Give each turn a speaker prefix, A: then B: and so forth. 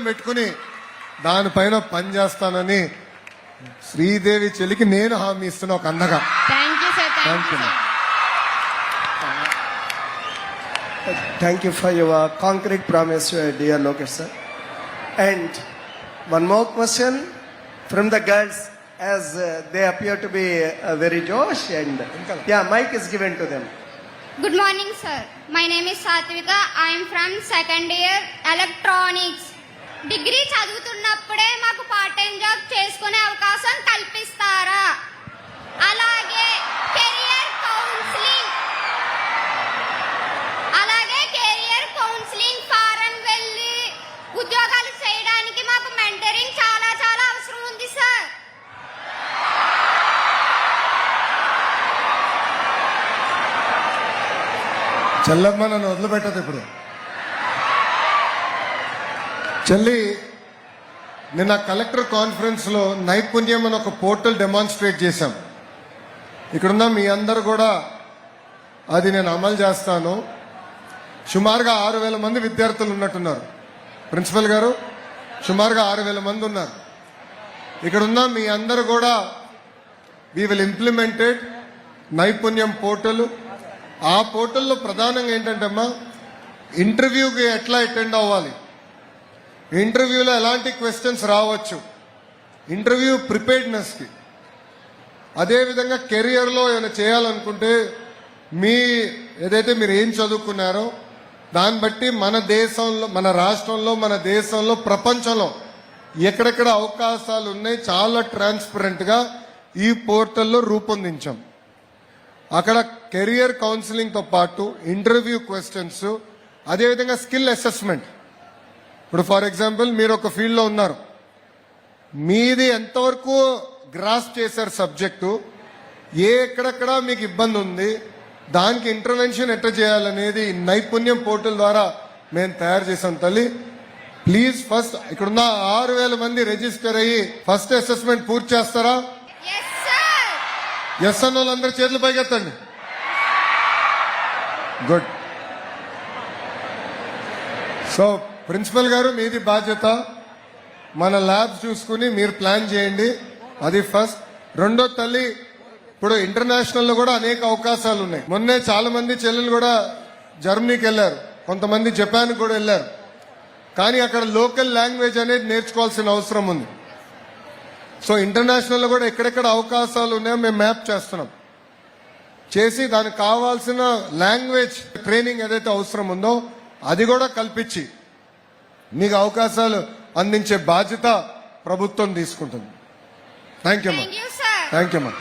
A: పెట్టుకుని దానిపైన పనిచేస్తానని శ్రీదేవి చెల్లికి నేను హామీ ఇస్తున్నా ఒక అన్నగా.
B: Thank you sir. Thank you.
C: Thank you for your concrete promise, dear Lokesh sir. And one more question from the girls, as they appear to be very Josh, and yeah, mic is given to them.
D: Good morning, sir. My name is Satvika. I am from second year electronics. Degree చదువుతున్నప్పుడే మాకు part time job చేసుకునే అవకాశం కల్పిస్తారా? అలాగే career counselling form వెళ్ళి ఉద్యోగాలు చేయడానికి మాకు mentoring చాలా చాలా అవసరం ఉంది సార్.
A: చెల్లమ్మ నన్ను వదిలిపెట్టదు ఇప్పుడు. చెల్లి, నిన్న కలెక్టర్ కాన్ఫరెన్స్ లో నైపుణ్యం అని ఒక పోర్టల్ డెమాన్స్ట్రేట్ చేశాం. ఇక్కడున్న మీ అందరు కూడా అది నేను అమలు చేస్తాను. సుమారుగా 6,000 మంది విద్యార్థులు ఉన్నట్టున్నారు. ప్రిన్సిపల్ గారు, సుమారుగా 6,000 మంది ఉన్నారు. ఇక్కడున్న మీ అందరు కూడా వీ విల్ ఇంప్లిమెంటెడ్ నైపుణ్యం పోర్టల్. ఆ పోర్టల్లో ప్రధానంగా ఏంటంటే అమ్మా, ఇంటర్వ్యూకి ఎట్లా అటెండ్ అవ్వాలి, ఇంటర్వ్యూలో ఎలాంటి క్వశ్చన్స్ రావచ్చు, ఇంటర్వ్యూ ప్రిపేర్డ్నెస్కి, అదేవిధంగా కెరియర్లో ఏమైనా చేయాలనుకుంటే మీ ఏదైతే మీరు ఏం చదువుకున్నారో దాన్ని బట్టి మన దేశంలో, మన రాష్ట్రంలో, మన దేశంలో, ప్రపంచంలో ఎక్కడెక్కడ అవకాశాలు ఉన్నాయి చాలా ట్రాన్స్పరెంట్గా ఈ పోర్టల్లో రూపొందించాం. అక్కడ కెరియర్ కౌన్సిలింగ్తో పాటు ఇంటర్వ్యూ క్వశ్చన్స్, అదేవిధంగా స్కిల్ అసెస్మెంట్. ఇప్పుడు ఫర్ ఎగ్జాంపుల్ మీరు ఒక ఫీల్డ్లో ఉన్నారు, మీది ఎంతవరకు గ్రాస్ప్ చేశారు సబ్జెక్టు, ఎక్కడెక్కడ మీకు ఇబ్బంది ఉంది, దానికి ఇంటర్వెన్షన్ ఎట్లా చేయాలనేది నైపుణ్యం పోర్టల్ ద్వారా మేము తయారు చేసాం. తల్లి ప్లీజ్ ఫస్ట్ ఇక్కడున్న 6,000 మంది రిజిస్టర్ అయ్యి ఫస్ట్ అసెస్మెంట్ పూర్తి చేస్తారా? ఎస్ అన్న వాళ్ళందరూ చేతులు పైకెత్తండి. గుడ్. సో ప్రిన్సిపల్ గారు, మీది బాధ్యత. మన ల్యాబ్స్ చూసుకుని మీరు ప్లాన్ చేయండి. అది ఫస్ట్. రెండో తల్లి, ఇప్పుడు ఇంటర్నేషనల్ లో కూడా అనేక అవకాశాలు ఉన్నాయి. మొన్నే చాలా మంది చెల్లెలు కూడా జర్మనీకి వెళ్ళారు, కొంతమంది జపాన్ కూడా వెళ్ళారు. కానీ అక్కడ లోకల్ లాంగ్వేజ్ అనేది నేర్చుకోవాల్సిన అవసరం ఉంది. సో ఇంటర్నేషనల్ లో కూడా ఎక్కడెక్కడ అవకాశాలు ఉన్నాయో మేము మ్యాప్ చేస్తున్నాం. చేసి దానికి కావాల్సిన లాంగ్వేజ్ ట్రైనింగ్ ఏదైతే అవసరం ఉందో అది కూడా కల్పించి మీకు అవకాశాలు అందించే బాధ్యత ప్రభుత్వం తీసుకుంటుంది. థ్యాంక్ యూ అమ్మా.
D: Thank you, sir.
A: Thank you అమ్మా.